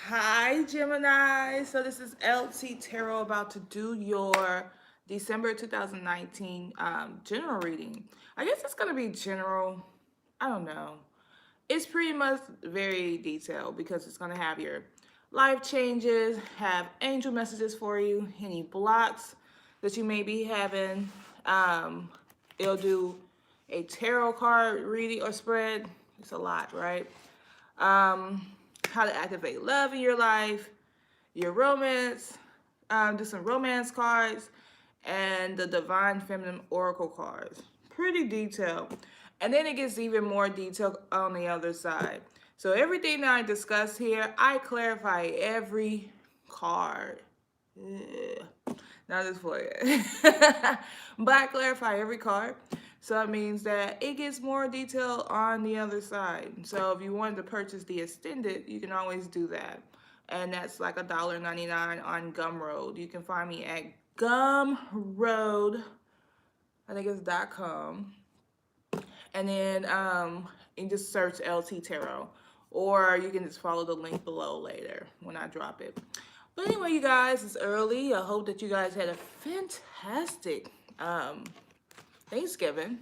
Hi, Gemini. So this is LT Tarot about to do your December 2019 general reading. I guess it's going to be general. I don't know. It's pretty much very detailed because it's going to have your life changes, have angel messages for you, any blocks that you may be having. Um, it'll do a tarot card reading or spread. It's a lot, right? um, how to activate love in your life, your romance, do some romance cards, and the Divine Feminine Oracle cards. Pretty detailed. And then it gets even more detailed on the other side. So everything that I discuss here, I clarify every card. Yeah. Not just for you. But I clarify every card. So it means that it gets more detail on the other side. So if you wanted to purchase the extended, you can always do that. And that's like $1.99 on Gumroad. You can find me at Gumroad, I think it's .com. And then you just search LT Tarot. Or you can just follow the link below later when I drop it. But anyway, you guys, it's early. I hope that you guys had a fantastic Thanksgiving.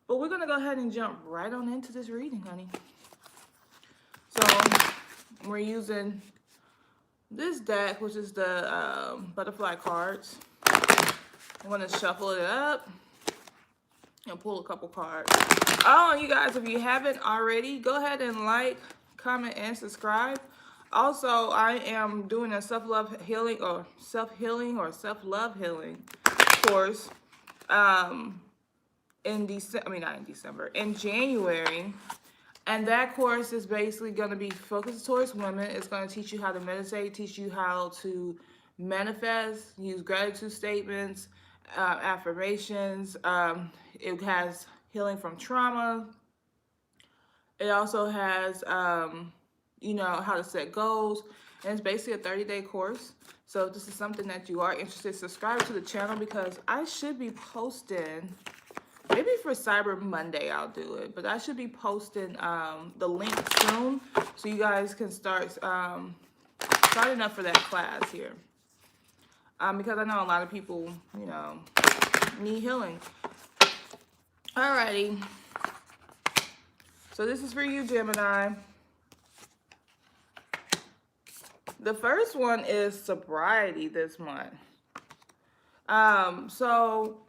But we're going to go ahead and jump right on into this reading, honey. So we're using this deck, which is the butterfly cards. I'm going to shuffle it up and pull a couple cards. Oh, and you guys, if you haven't already, go ahead and like, comment, and subscribe. Also, I am doing a self-love healing or self-love healing course in December. I mean, not in December, in January. And that course is basically going to be focused towards women. It's going to teach you how to meditate, teach you how to manifest, use gratitude statements, affirmations. It has healing from trauma. It also has, how to set goals. And it's basically a 30-day course. So if this is something that you are interested, subscribe to the channel because I should be posting, maybe for Cyber Monday I'll do it, but I should be posting the link soon so you guys can start starting up for that class here. Because I know a lot of people, need healing. Alrighty. So this is for you, Gemini. The first one is sobriety this month. So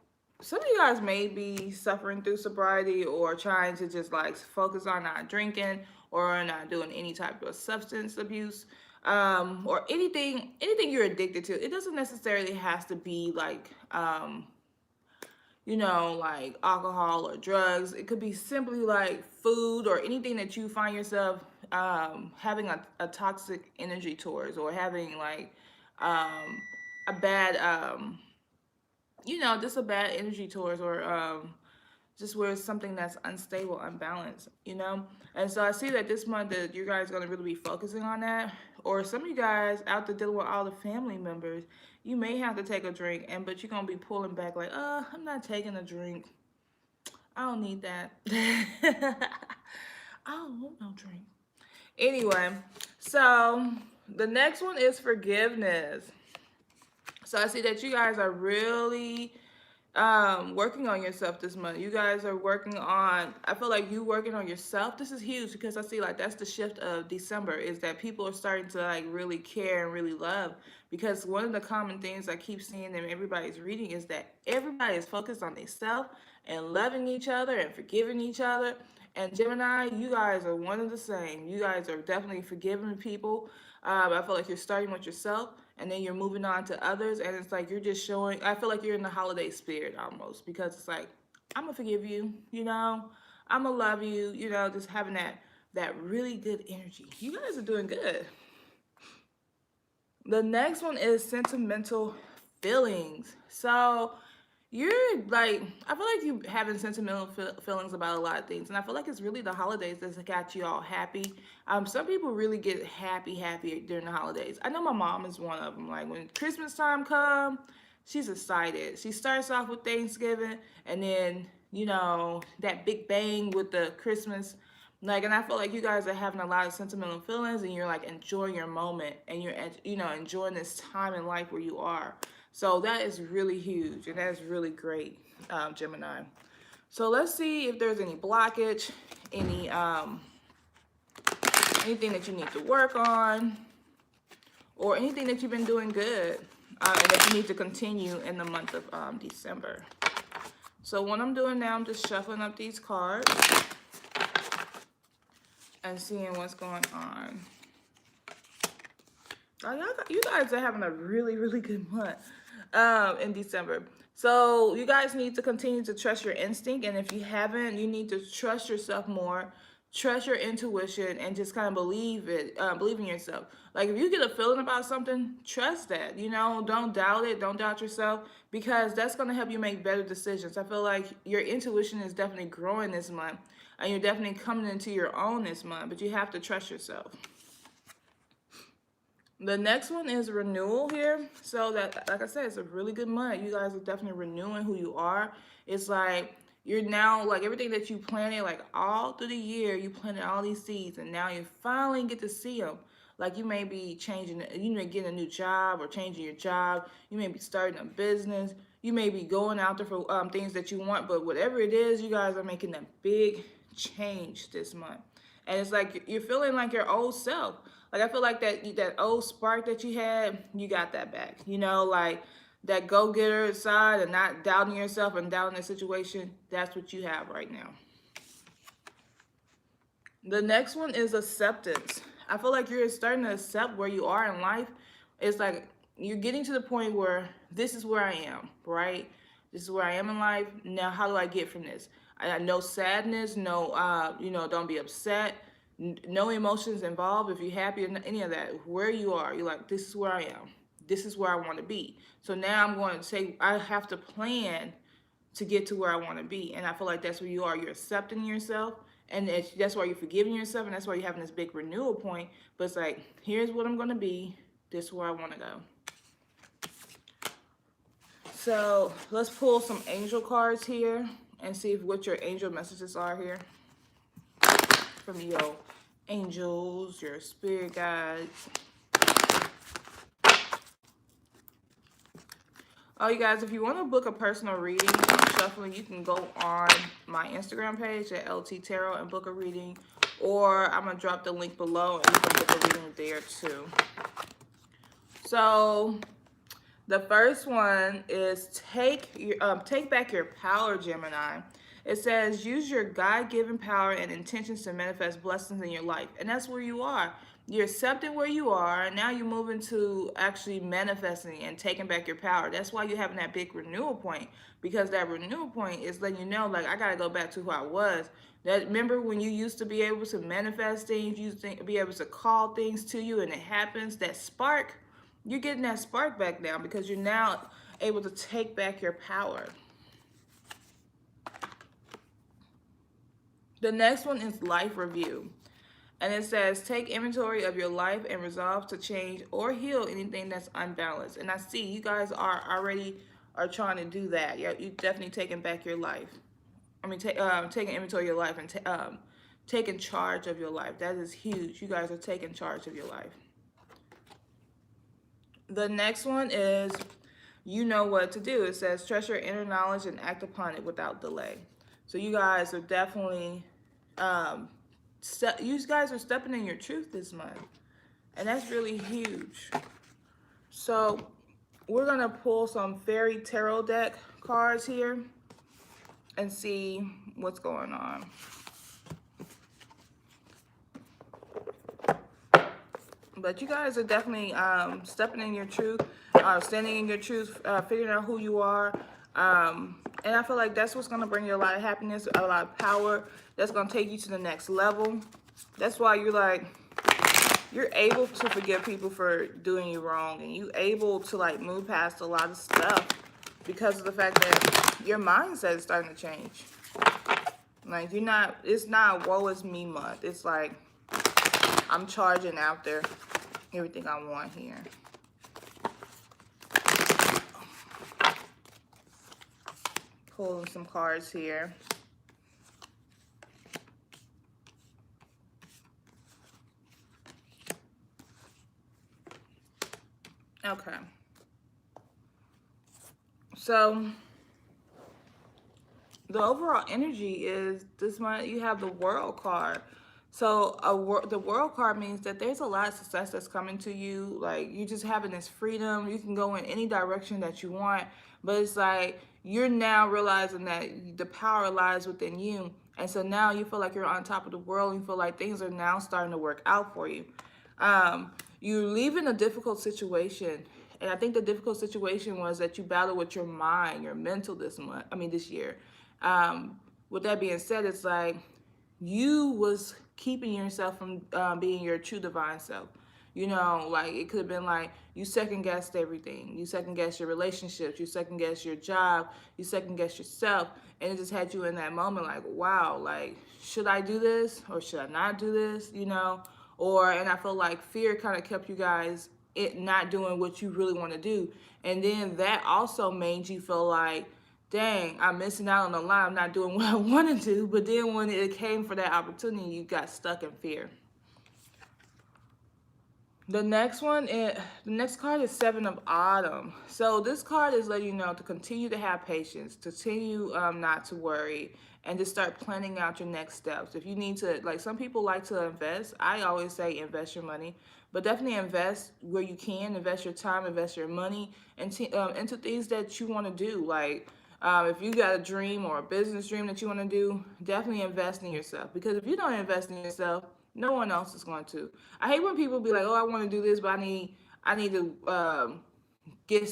some of you guys may be suffering through sobriety or trying to just like focus on not drinking or not doing any type of substance abuse, or anything you're addicted to. It doesn't necessarily have to be like, like alcohol or drugs. It could be simply like food or anything that you find yourself having a toxic energy towards, or having like a bad, just a bad energy towards, or just where it's something that's unstable, unbalanced. And so I see that this month that you guys are going to really be focusing on that. Or some of you guys out there dealing with all the family members, you may have to take a drink, but you're going to be pulling back like, I'm not taking a drink. I don't need that. I don't want no drink. Anyway, so the next one is forgiveness. So I see that you guys are really working on yourself this month. You guys are working on, I feel like you working on yourself. This is huge because I see like that's the shift of December, is that people are starting to like really care and really love. Because one of the common things I keep seeing in everybody's reading is that everybody is focused on themselves and loving each other and forgiving each other. And Gemini, you guys are one of the same. You guys are definitely forgiving people. I feel like you're starting with yourself and then you're moving on to others. And it's like you're just showing, I feel like you're in the holiday spirit almost, because it's like, I'm going to forgive you, I'm going to love you, just having that really good energy. You guys are doing good. The next one is sentimental feelings. So you're like, I feel like you having sentimental feelings about a lot of things, and I feel like it's really the holidays that's got you all happy. Some people really get happy during the holidays. I know my mom is one of them. Like when Christmas time comes, she's excited. She starts off with Thanksgiving, and then that big bang with the Christmas Like, and I feel like you guys are having a lot of sentimental feelings, and you're like enjoying your moment, and you're, you know, enjoying this time in life where you are. So that is really huge, and that's really great, Gemini. So let's see if there's any blockage, any anything that you need to work on, or anything that you've been doing good, and that you need to continue in the month of December. So what I'm doing now, I'm just shuffling up these cards and seeing what's going on. Oh, you guys are having a really, really good month in December. So you guys need to continue to trust your instinct. And if you haven't, you need to trust yourself more. Trust your intuition and just kind of believe in yourself. Like if you get a feeling about something, trust that. You know, don't doubt it. Don't doubt yourself, because that's going to help you make better decisions. I feel like your intuition is definitely growing this month, and you're definitely coming into your own this month, but you have to trust yourself. The next one is renewal here. So that, like I said, it's a really good month. You guys are definitely renewing who you are. It's like you're now, like everything that you planted, like all through the year, you planted all these seeds, and now you finally get to see them. Like you may be changing, you may get a new job or changing your job. You may be starting a business. You may be going out there for things that you want, but whatever it is, you guys are making a big change this month. And it's like you're feeling like your old self. Like I feel like that old spark that you had, you got that back. You know, like that go-getter side and not doubting yourself and doubting the situation. That's what you have right now. The next one is acceptance. I feel like you're starting to accept where you are in life. It's like you're getting to the point where this is where I am, right? This is where I am in life. Now, how do I get from this? I no sadness, no, don't be upset, no emotions involved. If you're happy or any of that, where you are, you're like, this is where I am. This is where I want to be. So now I'm going to say, I have to plan to get to where I want to be. And I feel like that's where you are. You're accepting yourself. And that's why you're forgiving yourself. And that's why you're having this big renewal point. But it's like, here's what I'm going to be. This is where I want to go. So let's pull some angel cards here and see what your angel messages are here from your angels, your spirit guides. Oh, you guys, if you want to book a personal reading, shuffling, you can go on my Instagram page at LT Tarot and book a reading, or I'm going to drop the link below and you can book a reading there too. So the first one is take back your power, Gemini. It says, use your God-given power and intentions to manifest blessings in your life. And that's where you are. You're accepting where you are, and now you're moving to actually manifesting and taking back your power. That's why you're having that big renewal point, because that renewal point is letting you know, like, I got to go back to who I was. That, remember when you used to be able to manifest things, you used to be able to call things to you, and it happens, that spark, you're getting that spark back now because you're now able to take back your power. The next one is life review. And it says, take inventory of your life and resolve to change or heal anything that's unbalanced. And I see you guys are trying to do that. You're definitely taking back your life. I mean, taking inventory of your life and taking charge of your life. That is huge. You guys are taking charge of your life. The next one is, you know what to do. It says, trust your inner knowledge and act upon it without delay. So you guys are definitely... you guys are stepping in your truth this month, and that's really huge. So we're gonna pull some fairy tarot deck cards here and see what's going on. But you guys are definitely stepping in your truth, standing in your truth, figuring out who you are. And I feel like that's what's going to bring you a lot of happiness, a lot of power. That's going to take you to the next level. That's why you're able to forgive people for doing you wrong. And you're able to like move past a lot of stuff because of the fact that your mindset is starting to change. Like it's not woe is me month. It's like I'm charging out there everything I want here. Pulling some cards here. Okay. So the overall energy is this month you have the world card. So the world card means that there's a lot of success that's coming to you. Like you just having this freedom. You can go in any direction that you want, but it's like you're now realizing that the power lies within you. And so now you feel like you're on top of the world. You feel like things are now starting to work out for you. You're leaving a difficult situation. And I think the difficult situation was that you battled with your mind, your mental this month. I mean, this year. With that being said, it's like you was keeping yourself from being your true divine self. You know, like it could have been like you second guessed everything. You second guessed your relationships. You second guessed your job. You second guessed yourself, and it just had you in that moment, like, wow, like should I do this or should I not do this? You know, or and I feel like fear kind of kept you guys it not doing what you really want to do, and then that also made you feel like dang, I'm missing out on the line. I'm not doing what I want to do. But then when it came for that opportunity, you got stuck in fear. The next card is Seven of Autumn. So this card is letting you know to continue to have patience, to continue not to worry, and to start planning out your next steps. If you need to, like some people like to invest, I always say invest your money, but definitely invest where you can, invest your time, invest your money into things that you want to do. Like if you got a dream or a business dream that you want to do, definitely invest in yourself. Because if you don't invest in yourself, no one else is going to. I hate when people be like, "Oh, I want to do this, but I need to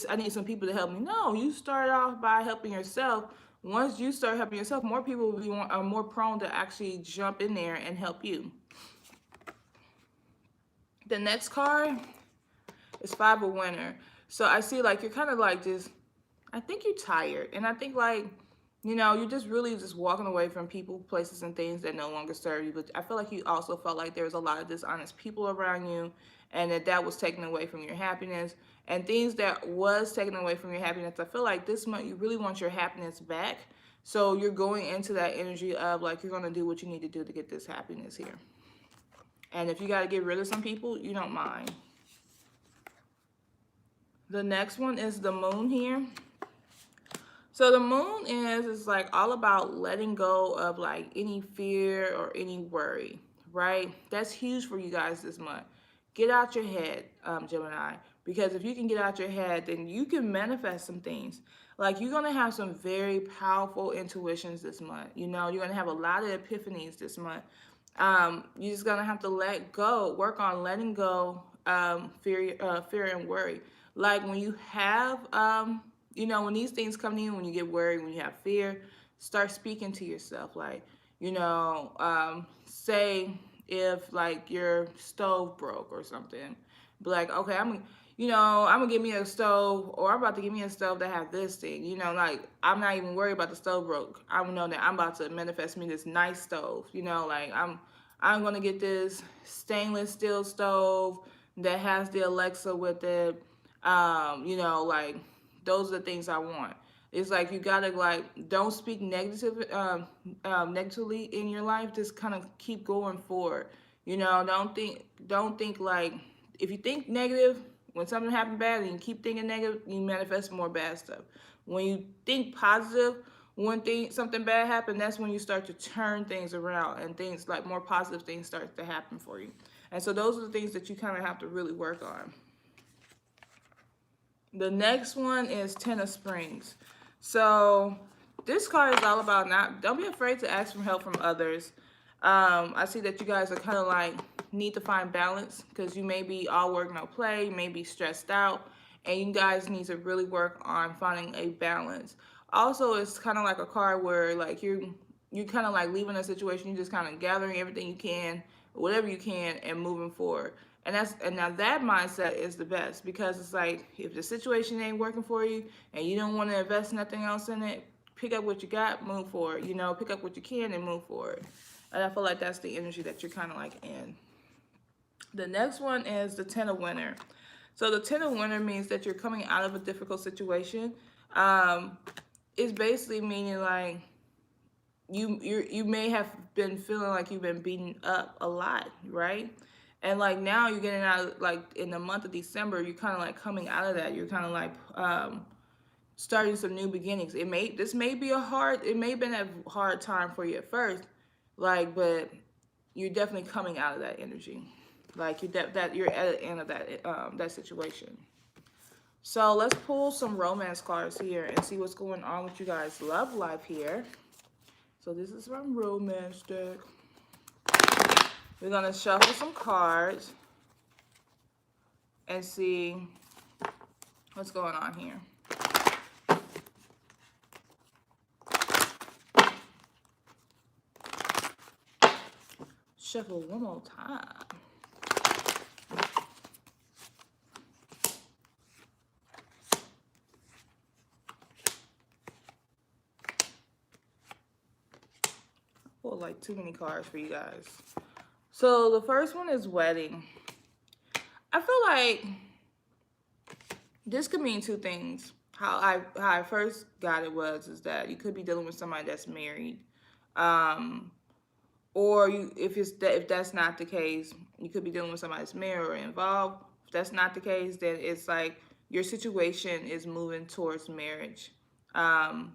I need some people to help me." No, you start off by helping yourself. Once you start helping yourself, more people will be are more prone to actually jump in there and help you. The next card is Five of Winter. So I see like you're kind of like just I think you're tired. And I think like, you know, you're just really just walking away from people, places, and things that no longer serve you. But I feel like you also felt like there was a lot of dishonest people around you and that was taken away from your happiness. And things that was taken away from your happiness, I feel like this month you really want your happiness back. So you're going into that energy of like you're going to do what you need to do to get this happiness here. And if you got to get rid of some people, you don't mind. The next one is the moon here. So the moon is like all about letting go of like any fear or any worry, right? That's huge for you guys this month. Get out your head, Gemini, because if you can get out your head, then you can manifest some things. Like you're gonna have some very powerful intuitions this month. You know, you're gonna have a lot of epiphanies this month. You're just gonna have to let go, work on letting go fear and worry. Like when you have you know, when these things come to you, when you get worried, when you have fear, start speaking to yourself. Like, you know, say if like your stove broke or something, be like, okay, I'm gonna get me a stove, or I'm about to get me a stove that have this thing. You know, like I'm not even worried about the stove broke. I know that I'm about to manifest me this nice stove. You know, like I'm gonna get this stainless steel stove that has the Alexa with it. You know, like those are the things I want. It's like you gotta like don't speak negatively in your life. Just kind of keep going forward. You know, don't think like if you think negative when something happens bad and you keep thinking negative, you manifest more bad stuff. When you think positive, when something bad happens, that's when you start to turn things around and things like more positive things start to happen for you. And so those are the things that you kind of have to really work on. The next one is Ten of Springs. So this card is all about not don't be afraid to ask for help from others. I see that you guys are kind of like need to find balance because you may be all work no play, you may be stressed out, and you guys need to really work on finding a balance. Also, it's kind of like a card where like you kind of like leaving a situation, you just kind of gathering everything you can, whatever you can, and moving forward. And now that mindset is the best because it's like if the situation ain't working for you and you don't want to invest nothing else in it, pick up what you got, move forward. You know, pick up what you can and move forward. And I feel like that's the energy that you're kind of like in. The next one is the Ten of Winter. So the Ten of Winter means that you're coming out of a difficult situation. It's basically meaning like you may have been feeling like you've been beaten up a lot, right? And like now you're getting out, like in the month of December, you're kind of like coming out of that. You're kind of like starting some new beginnings. This may be it may have been a hard time for you at first, like, but you're definitely coming out of that energy. Like that you're at the end of that situation. So let's pull some romance cards here and see what's going on with you guys' love life here. So this is from Romance deck. We're gonna shuffle some cards and see what's going on here. Shuffle one more time. Pulled like too many cards for you guys. So the first one is wedding. I feel like this could mean two things. How I first got it is that you could be dealing with somebody that's married, or if that's not the case, you could be dealing with somebody that's married or involved. If that's not the case, then it's like your situation is moving towards marriage, or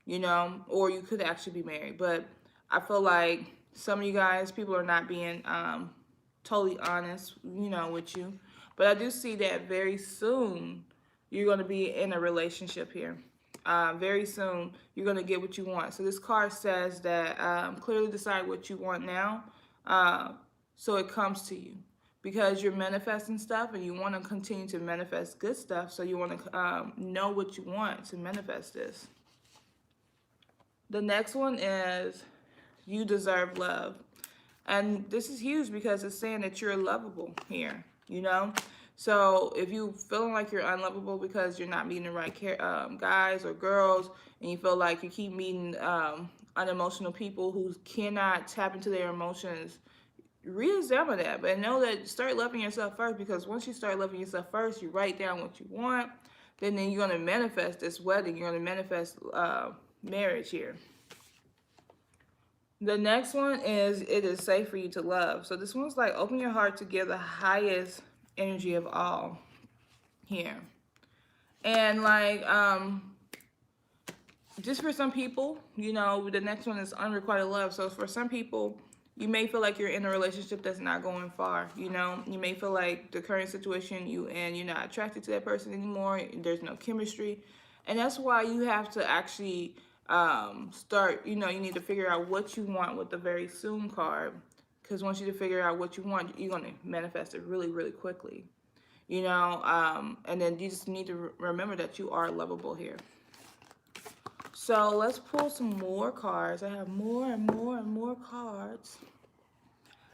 you could actually be married. But I feel like some of you guys, people are not being totally honest, with you. But I do see that very soon you're going to be in a relationship here. Very soon you're going to get what you want. So this card says that clearly decide what you want now, so it comes to you, because you're manifesting stuff and you want to continue to manifest good stuff. So you want to know what you want to manifest this. The next one is you deserve love. And this is huge because it's saying that you're lovable here, So if you feeling like you're unlovable because you're not meeting the right guys or girls, and you feel like you keep meeting unemotional people who cannot tap into their emotions, re-examine that. But know that start loving yourself first, because once you start loving yourself first, you write down what you want, then you're going to manifest this wedding. You're going to manifest marriage here. The next one is it is safe for you to love. So this one's like open your heart to give the highest energy of all here. And like just for some people, the next one is unrequited love. So for some people, you may feel like you're in a relationship that's not going far. You may feel like the current situation you're not attracted to that person anymore. There's no chemistry. And that's why you have to actually start, you need to figure out what you want with the very soon card. Because once you figure out what you want, you're going to manifest it really, really quickly. And then you just need to remember that you are lovable here. So let's pull some more cards. I have more and more and more cards.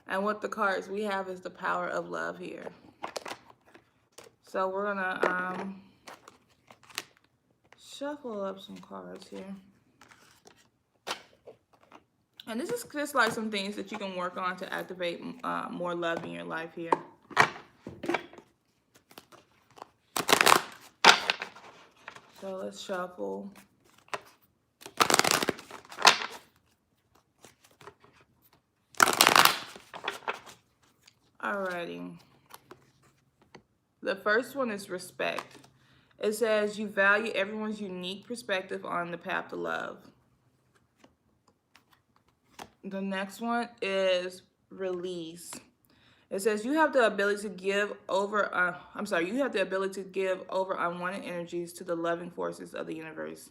And what the cards we have is the power of love here. So we're going to shuffle up some cards here. And this is just like some things that you can work on to activate more love in your life here. So let's shuffle. Alrighty. The first one is respect. It says you value everyone's unique perspective on the path to love. The next one is release. It says you have the ability to give over you have the ability to give over unwanted energies to the loving forces of the universe.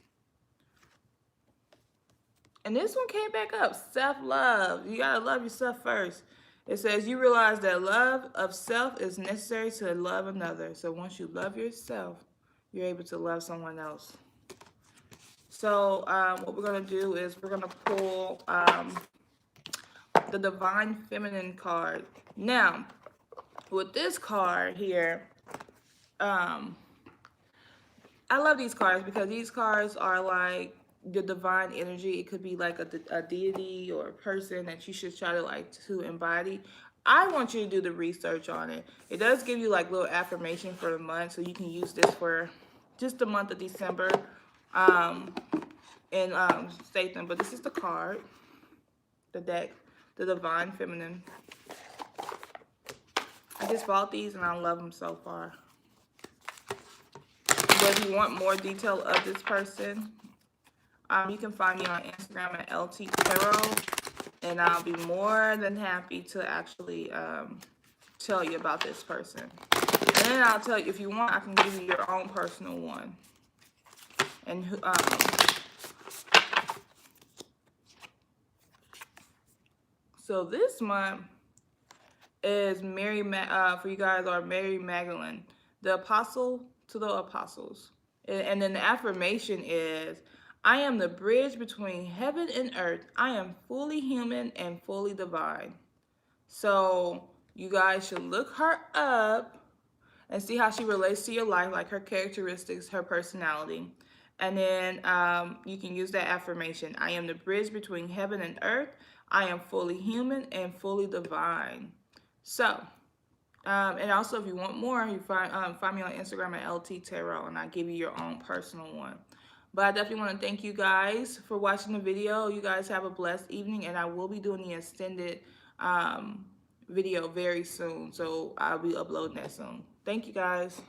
And this one came back up, self-love. You gotta love yourself first. It says you realize that love of self is necessary to love another. So once you love yourself, you're able to love someone else. So what we're gonna do is we're gonna pull the Divine Feminine card. Now, with this card here, I love these cards because these cards are like the divine energy. It could be like a deity or a person that you should try to embody. I want you to do the research on it. It does give you like little affirmation for the month, so you can use this for just the month of December and state them. But this is the card, the deck, the Divine Feminine. I just bought these and I love them so far. But if you want more detail of this person, you can find me on Instagram at LT Tarot, and I'll be more than happy to actually tell you about this person. And then I'll tell you, if you want, I can give you your own personal one. And so this month is for you guys are Mary Magdalene, the apostle to the apostles. And then the affirmation is, I am the bridge between heaven and earth. I am fully human and fully divine. So you guys should look her up and see how she relates to your life, like her characteristics, her personality. And then you can use that affirmation. I am the bridge between heaven and earth. I am fully human and fully divine. So, and also if you want more, you find me on Instagram at LT Tarot, and I give you your own personal one. But I definitely want to thank you guys for watching the video. You guys have a blessed evening, and I will be doing the extended video very soon. So I'll be uploading that soon. Thank you guys.